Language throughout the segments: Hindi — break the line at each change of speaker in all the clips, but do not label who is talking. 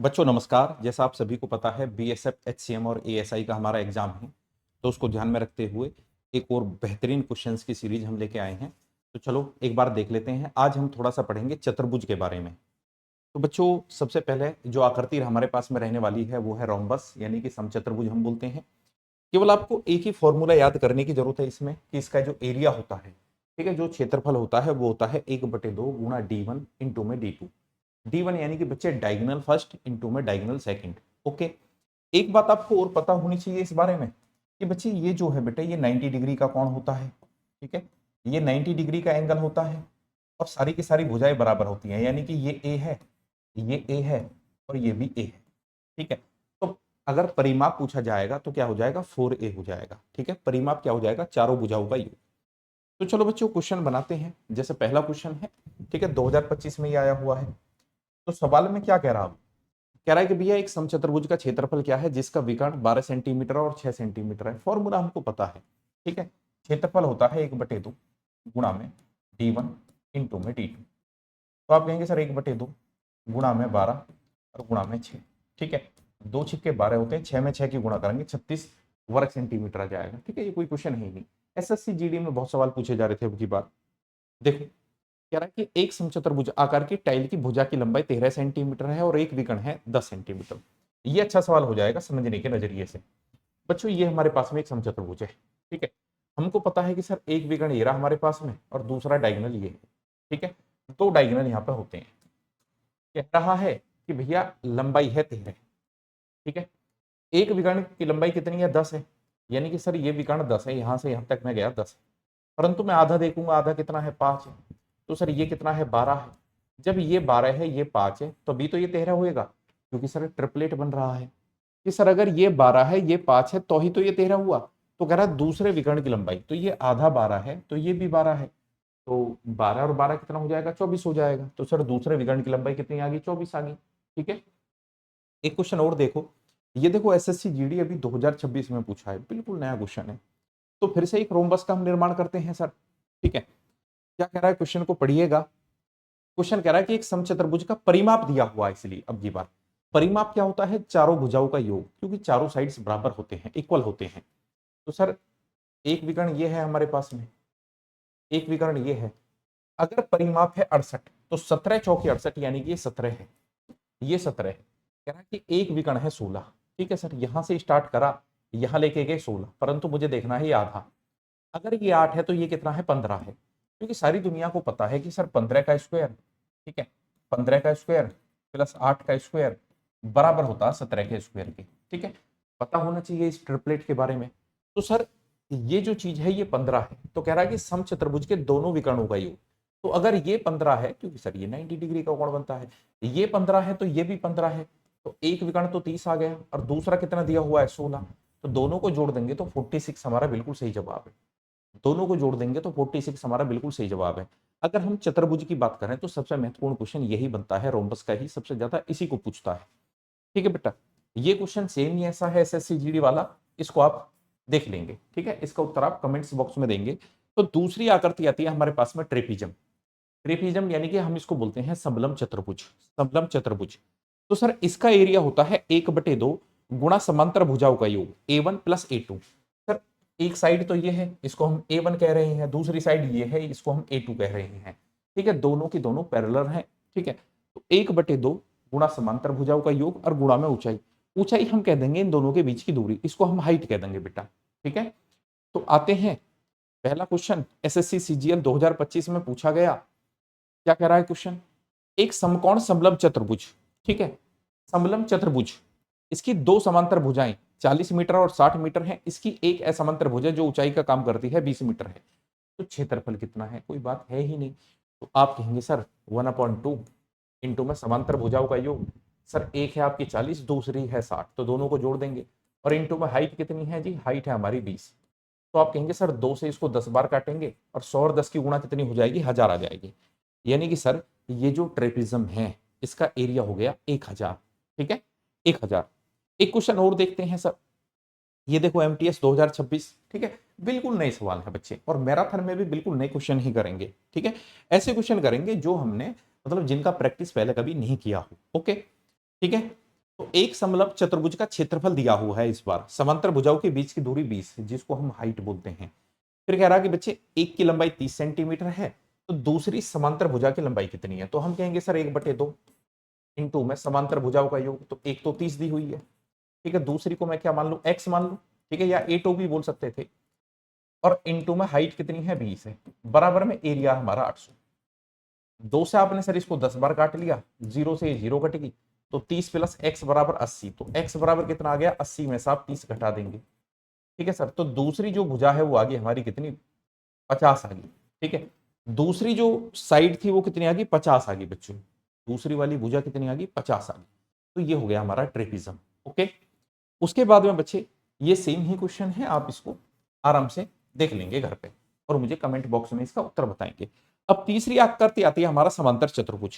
बच्चों नमस्कार। जैसा आप सभी को पता है बीएसएफ, एचसीएम और एएसआई का हमारा एग्जाम है, तो उसको ध्यान में रखते हुए एक और बेहतरीन क्वेश्चंस की सीरीज हम लेके आए हैं। तो चलो एक बार देख लेते हैं। आज हम थोड़ा सा पढ़ेंगे चतुर्भुज के बारे में। तो बच्चों सबसे पहले जो आकृति हमारे पास में रहने वाली है वो है रोम्बस, यानी कि समचतुर्भुज हम बोलते हैं। केवल आपको एक ही फॉर्मूला याद करने की जरूरत है इसमें कि इसका जो एरिया होता है, ठीक है, जो क्षेत्रफल होता है वो होता है 1/2 गुणा D1 इंटू में D2। D1 यानी कि बच्चे डायगोनल फर्स्ट इंटू में डायगोनल सेकंड। ओके। एक बात आपको और पता होनी चाहिए इस बारे में कि बच्चे ये जो है बेटा ये 90 डिग्री का कोण होता है, ठीक है, ये 90 डिग्री का एंगल होता है और सारी की सारी भुजाएं बराबर होती हैं, यानी कि ये ए है, ये ए है और ये भी ए है, ठीक है। तो अगर परिमाप पूछा जाएगा तो क्या हो जाएगा, 4a हो जाएगा, ठीक है। परिमाप क्या हो जाएगा, चारों भुजाओं का योग। तो चलो बच्चों क्वेश्चन बनाते हैं। जैसे पहला क्वेश्चन है, ठीक है, 2025 में ही आया हुआ है। तो सवाल में क्या कह रहा हूं, कह रहा है कि भैया एक समचतुर्भुज का क्षेत्रफल क्या है जिसका विकर्ण 12 सेंटीमीटर और 6 सेंटीमीटर है। फॉर्मूला हमको पता है, ठीक है। क्षेत्रफल होता है 1/2 गुणा में D1 इंटू में D2। तो आप कहेंगे सर 1/2 गुणा में 12 और गुणा में 6, ठीक है। 2 छक्के 12 होते हैं, 6 में 6 की गुणा करेंगे 36 वर्ग सेंटीमीटर आ जाएगा, ठीक है। ये कोई क्वेश्चन है ही नहीं। एसएससी जीडी में बहुत सवाल पूछे जा रहे थे अब की बार। देखो कह रहा है कि एक समचतुर्भुज आकार की टाइल की भुजा की लंबाई 13 सेंटीमीटर है और एक विकर्ण है 10 सेंटीमीटर। ये अच्छा सवाल हो जाएगा समझने के नजरिए से। बच्चों ये हमारे पास में एक समचतुर्भुज है, ठीक है। हमको पता है कि सर एक विकर्ण ये रहा हमारे पास में और दूसरा डायगोनल ये है, ठीक है। दो डायगोनल यहाँ पे होते हैं। कह रहा है कि भैया लंबाई है 13, ठीक है। एक विकर्ण की लंबाई कितनी है, 10 है, यानी कि सर ये विकर्ण 10 है, यहां से यहां तक मैं गया 10 है। परंतु मैं आधा देखूंगा, आधा कितना है, 5 है। तो सर ये कितना है, 12 है। जब ये 12 है ये 5 है तो भी तो ये 13 होएगा, क्योंकि सर ट्रिपलेट बन रहा है कि सर अगर ये 12 है ये 5 है तो ही तो ये 13 हुआ। तो कह रहा है दूसरे विकर्ण की लंबाई, तो ये आधा 12 है तो ये भी 12 है। तो 12 और 12 कितना हो जाएगा, 24 हो जाएगा। तो सर दूसरे विकर्ण की लंबाई कितनी आ गई, 24 आ गई, ठीक है। एक क्वेश्चन और देखो, ये देखो एसएससी जीडी अभी 2026 में पूछा है, बिल्कुल नया क्वेश्चन है। तो फिर से एक रोम्बस का हम निर्माण करते हैं सर, ठीक है। क्या कह रहा है, क्वेश्चन को पढ़िएगा। क्वेश्चन कह रहा है कि एक समचतुर्भुज का परिमाप दिया हुआ है, इसलिए अब की बार परिमाप क्या होता है, चारों भुजाओं का योग, क्योंकि चारों साइड्स बराबर होते हैं, इक्वल होते हैं। तो सर एक विकर्ण ये है हमारे पास में, एक विकर्ण ये है। अगर परिमाप है 68 तो 17 चौकी 68, यानी कि ये 17 है, ये 17 है। कह रहा है कि एक विकर्ण है 16, ठीक है सर। यहां से स्टार्ट करा, यहां लेके गए 16, परंतु मुझे देखना है ये आधा। अगर ये 8 है तो ये कितना है, 15 है, क्योंकि सारी दुनिया को पता है कि सर 15 का स्क्वायर, ठीक है, 15 का स्क्वायर प्लस 8 का स्क्वायर बराबर होता है 17 के स्क्वायर के, ठीक है। पता होना चाहिए इस ट्रिपलेट के बारे में। तो सर ये जो चीज है ये 15 है, तो कह रहा है कि समचतुर्भुज के दोनों विकर्णों का योग। तो अगर ये 15 है, क्योंकि सर ये 90 डिग्री का कोण बनता है, ये 15 है तो ये भी 15 है, तो एक विकर्ण तो 30 आ गया और दूसरा कितना दिया हुआ है, 16। तो दोनों को जोड़ देंगे तो 46 हमारा बिल्कुल सही जवाब है। दोनों को जोड़ देंगे तो 46 हमारा बिल्कुल सही जवाब है। अगर हम चतुर्भुज की बात करें तो सबसे महत्वपूर्ण क्वेश्चन यही बनता है, रोम्बस का ही सबसे ज्यादा इसी को पूछता है, ठीक है बेटा। ये क्वेश्चन सेम ही ऐसा है एसएससी जीडी वाला, इसको आप देख लेंगे, ठीक है। इसका उत्तर आप कमेंट्स बॉक्स में देंगे। तो दूसरी आकृति आती है हमारे पास में ट्रेपिजम। ट्रेपिजम यानी कि हम इसको बोलते हैं समलम चतुर्भुज, समलम चतुर्भुज। तो सर इसका एरिया होता है 1/2 गुणा समांतर भुजाओं का योग A1 प्लस A2। सर एक साइड तो ये है, इसको हम A1 कह रहे हैं, दूसरी साइड ये है, इसको हम A2 कह रहे हैं, ठीक है। दोनों की दोनों पैरेलल हैं, ठीक है। तो 1/2 गुणा समांतर भुजाओं का योग और गुणा में ऊंचाई, ऊंचाई हम कह देंगे इन दोनों के बीच की दूरी, इसको हम हाइट कह देंगे बेटा, ठीक है। तो आते हैं पहला क्वेश्चन, एसएससी सीजीएल 2025 में पूछा गया। क्या कह रहा है क्वेश्चन, एक समकोण समलंब चतुर्भुज, ठीक है, समलंब चतुर्भुज, इसकी दो समांतर भुजाएं 40 मीटर और 60 मीटर है, इसकी एक असमांतर भुजा जो ऊंचाई का काम करती है 20 मीटर है। तो क्षेत्रफल कितना है, कोई बात है ही नहीं। तो आप कहेंगे सर 1/2 इंटू में समांतर भुजाओं का योग। सर एक है आपकी 40, दूसरी है 60, तो दोनों को जोड़ देंगे और इंटू में हाइट कितनी है जी, हाइट है हमारी 20। तो आप कहेंगे सर 2 से इसको 10 बार काटेंगे और 100 और 10 की गुणा कितनी हो जाएगी, 1000 आ जाएगी। यानी कि सर ये जो ट्रेपिज्म है इसका एरिया हो गया 1000, ठीक है, 1000। एक क्वेश्चन और देखते हैं सर, ये देखो एमटीएस 2026, ठीक है, बिल्कुल नए सवाल है बच्चे, और मैराथन में भी बिल्कुल नए क्वेश्चन ही करेंगे, ठीक है। ऐसे क्वेश्चन करेंगे जो हमने मतलब जिनका प्रैक्टिस पहले कभी नहीं किया हो, ओके, ठीक है। तो एक समलंब चतुर्भुज का क्षेत्रफल दिया हुआ है इस बार, समांतर भुजाओं के बीच की दूरी 20 है, जिसको हम हाइट बोलते हैं। फिर कह रहा है कि बच्चे एक की लंबाई 30 सेंटीमीटर है, तो दूसरी समांतर भुजा की लंबाई कितनी है? तो हम कहेंगे सर 1/2 इंटू में समांतर भुजाओं का योग, तो एक तो 30 दी हुई है, ठीक है, दूसरी को मैं क्या मान लू, एक्स मान लू, ठीक है, या एटो भी बोल सकते थे, और इंटू में हाइट कितनी है, 20 है, बराबर में एरिया हमारा 800। दो से आपने सर इसको 10 बार काट लिया, जीरो से जीरो कटेगी, तो 30 प्लस एक्स बराबर 80, तो एक्स बराबर कितना आ गया, 80 में से आप 30 घटा देंगे, ठीक है सर। तो दूसरी जो भुजा है वो आ गई हमारी कितनी, 50 आ गई, ठीक है। दूसरी जो साइड थी वो कितनी आ गई, 50 आ गई बच्चों, दूसरी वाली भुजा कितनी आ गई, 50 आ गई। तो ये हो गया हमारा ट्रेपिज्म। ओके, उसके बाद में बच्चे ये सेम ही क्वेश्चन है, आप इसको आराम से देख लेंगे घर पे और मुझे कमेंट बॉक्स में इसका उत्तर बताएंगे। अब तीसरी आकृति आती है हमारा समांतर चतुर्भुज,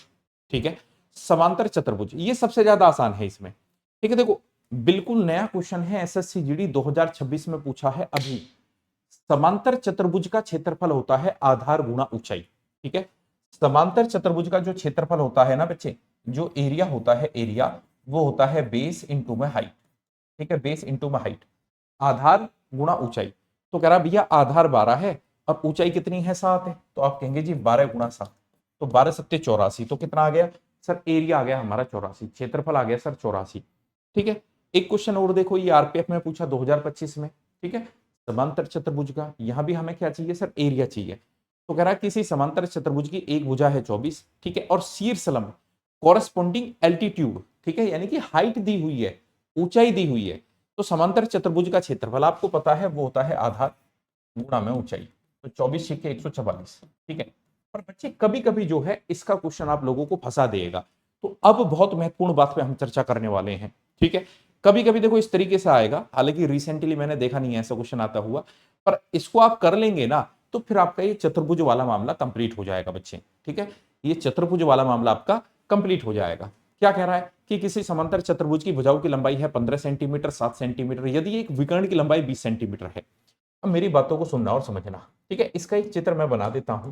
ठीक है। समांतर चतुर्भुज ये सबसे ज्यादा आसान है इसमें, ठीक है। देखो बिल्कुल नया क्वेश्चन है, एसएससी जीडी 2026 में पूछा है अभी। समांतर चतुर्भुज का क्षेत्रफल होता है आधार गुणा ऊंचाई, ठीक है। समांतर चतुर्भुज का जो क्षेत्रफल होता है ना बच्चे, जो एरिया होता है, एरिया वो होता है बेस इंटू में हाइट, ठीक है, बेस इंटू में हाइट, आधार गुणा ऊंचाई। तो कह रहा भैया आधार 12 है और ऊंचाई कितनी है, 7 है, तो आप कहेंगे जी 12 गुणा 7, तो 12 सत्ते 84, तो कितना आ गया सर, एरिया आ गया हमारा 84, क्षेत्रफल आ गया सर 84, ठीक है। एक क्वेश्चन और देखो, ये आरपीएफ में पूछा 2025 में, ठीक है, समांतर चतुर्भुज का, यहां भी हमें क्या चाहिए सर, एरिया चाहिए। तो कह रहा है किसी समांतर चतुर्भुज की एक भुजा है 24, ठीक है, और शीर्ष लंब कॉरस्पॉन्डिंग एल्टीट्यूड, ठीक है, यानी कि हाइट दी हुई है, ऊंचाई दी हुई है। तो समांतर चतुर्भुज का क्षेत्रफल आपको पता है वो होता है आधार गुणा में ऊंचाई, तो 24 छिके 144, ठीक है। पर बच्चे कभी कभी जो है इसका क्वेश्चन आप लोगों को फंसा देगा, तो अब बहुत महत्वपूर्ण बात पे हम चर्चा करने वाले हैं, ठीक है। कभी कभी देखो इस तरीके से आएगा, हालांकि रिसेंटली मैंने देखा नहीं है ऐसा क्वेश्चन आता हुआ, पर इसको आप कर लेंगे ना तो फिर आपका ये चतुर्भुज वाला मामला कंप्लीट हो जाएगा बच्चे, ठीक है। ये चतुर्भुज वाला मामला आपका कंप्लीट हो जाएगा। क्या कह रहा है कि किसी समांतर चतुर्भुज की भुजाओं की लंबाई है 15 सेंटीमीटर, 7 सेंटीमीटर, यदि एक विकर्ण की लंबाई 20 सेंटीमीटर है। अब मेरी बातों को सुनना और समझना, ठीक है। इसका एक चित्र मैं बना देता हूं,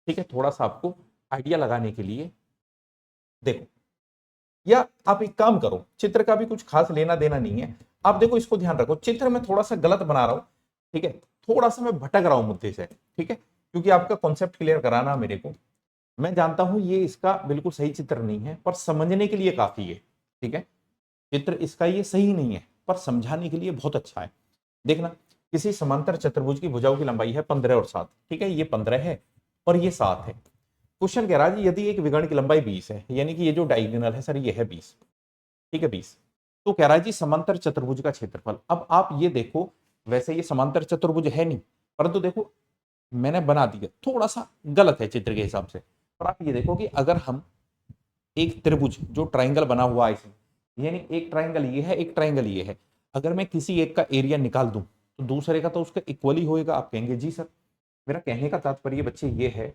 ठीक है, थोड़ा सा आपको आइडिया लगाने के लिए। देखो, या आप एक काम करो, चित्र का भी कुछ खास लेना देना नहीं है, आप देखो इसको ध्यान रखो, चित्र में थोड़ा सा गलत बना रहा हूं, ठीक है, थोड़ा सा मैं भटक रहा हूं मुद्दे से, ठीक है, क्योंकि आपका कॉन्सेप्ट क्लियर कराना मेरे को, मैं जानता हूं ये इसका बिल्कुल सही चित्र नहीं है, पर समझने के लिए काफी है, ठीक है। चित्र इसका ये सही नहीं है पर समझाने के लिए बहुत अच्छा है। देखना, किसी समांतर चतुर्भुज की भुजाओं की लंबाई है 15 और 7, ठीक है, ये 15 है और ये 7 है। क्वेश्चन कह रहा है यदि एक विकर्ण की लंबाई 20 है, यानी कि ये जो डायगोनल है सर ये है 20, ठीक है 20, तो कह रहा है जी समांतर चतुर्भुज का क्षेत्रफल। अब आप ये देखो, वैसे ये समांतर चतुर्भुज है नहीं, परंतु देखो मैंने बना दिया, थोड़ा सा गलत है चित्र के हिसाब से, पर आप ये देखो कि अगर हम एक त्रिभुज जो ट्राइंगल बना हुआ है, यानी एक ट्राइंगल ये है, एक ट्राइंगल ये है, अगर मैं किसी एक का एरिया निकाल दूं तो दूसरे का तो उसका इक्वली होएगा। आप कहेंगे जी सर, मेरा कहने का तात्पर्य बच्चे ये है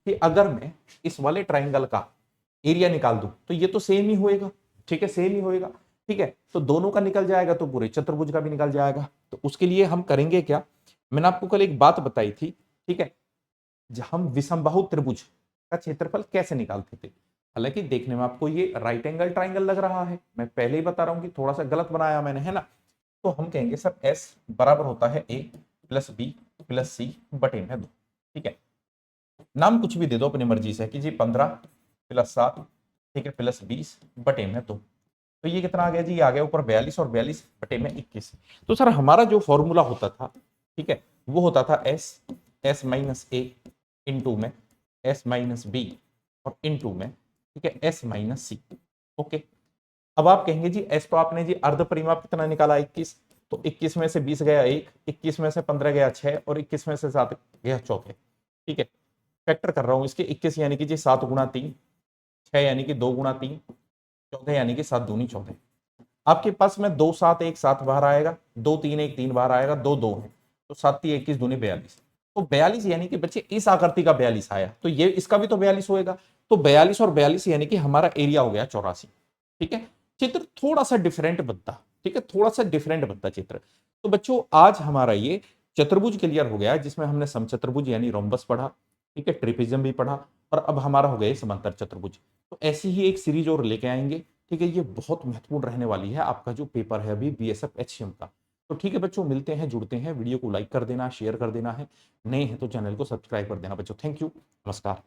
कि अगर मैं इस वाले ट्राइंगल का एरिया निकाल दूं तो ये तो सेम ही होएगा, ठीक है, सेम ही होएगा, ठीक है। तो दोनों का निकल जाएगा तो पूरे चतुर्भुज का भी निकल जाएगा। तो उसके लिए हम करेंगे क्या, मैंने आपको कल एक बात बताई थी, ठीक है, हम विषमबाहु त्रिभुज का क्षेत्रफल कैसे निकालते थे। हालांकि देखने में आपको ये राइट एंगल ट्राइंगल लग रहा है, मैं पहले ही बता रहा हूं कि थोड़ा सा गलत बनाया मैंने, है ना। तो हम कहेंगे सर एस बराबर होता है ए प्लस बी प्लस सी बटे में 2, ठीक है। नाम कुछ भी दे दो अपनी मर्जी से कि जी 15 प्लस 7, ठीक है, प्लस 20 बटे में 2। तो ये कितना आ गया जी, आ गया ऊपर 42 और 42 बटे में 21। तो सर हमारा जो फॉर्मूला होता था, ठीक है, वो होता था एस माइनस ए इंटू में एस माइनस बी और इंटू में, ठीक है, एस माइनस सी। ओके, अब आप कहेंगे जी एस तो आपने जी अर्ध परिमाप कितना निकाला 21, तो 21 में से 20 गया 1, 21 में से 15 गया 6 और 21 में से 7 गया 4, ठीक है। फैक्टर कर रहा हूं इसके, 21 यानी कि जी 7 गुणा 3, 6 यानी कि 2 गुणा 3, 14 यानी कि 7 दूनी 14। आपके पास में 2 7 1 7 बाहर आएगा, 2 3 1 3 बाहर आएगा, 2 2 है, तो 7 3 21 दूनी 42। तो 42 यानी कि बच्चे इस आकृति का 42 आया, तो ये इसका भी तो 42 होएगा। तो 42 और 42 यानी कि हमारा एरिया हो गया 84, ठीक है। चित्र थोड़ा सा डिफरेंट बनता, ठीक है, थोड़ा सा डिफरेंट बनता चित्र। तो बच्चों आज हमारा ये चतुर्भुज क्लियर हो गया, जिसमें हमने समचतुर्भुज यानी रोम्बस पढ़ा, ठीक है, ट्रिपिज्म भी पढ़ा, और अब हमारा हो गया समांतर चतुर्भुज। तो ऐसी ही एक सीरीज और लेके आएंगे, ठीक है, ये बहुत महत्वपूर्ण रहने वाली है आपका जो पेपर है अभी बीएसएफ एचसीएम का। तो ठीक है बच्चों, मिलते हैं, जुड़ते हैं, वीडियो को लाइक कर देना, शेयर कर देना है, नए हैं तो चैनल को सब्सक्राइब कर देना बच्चों। थैंक यू, नमस्कार।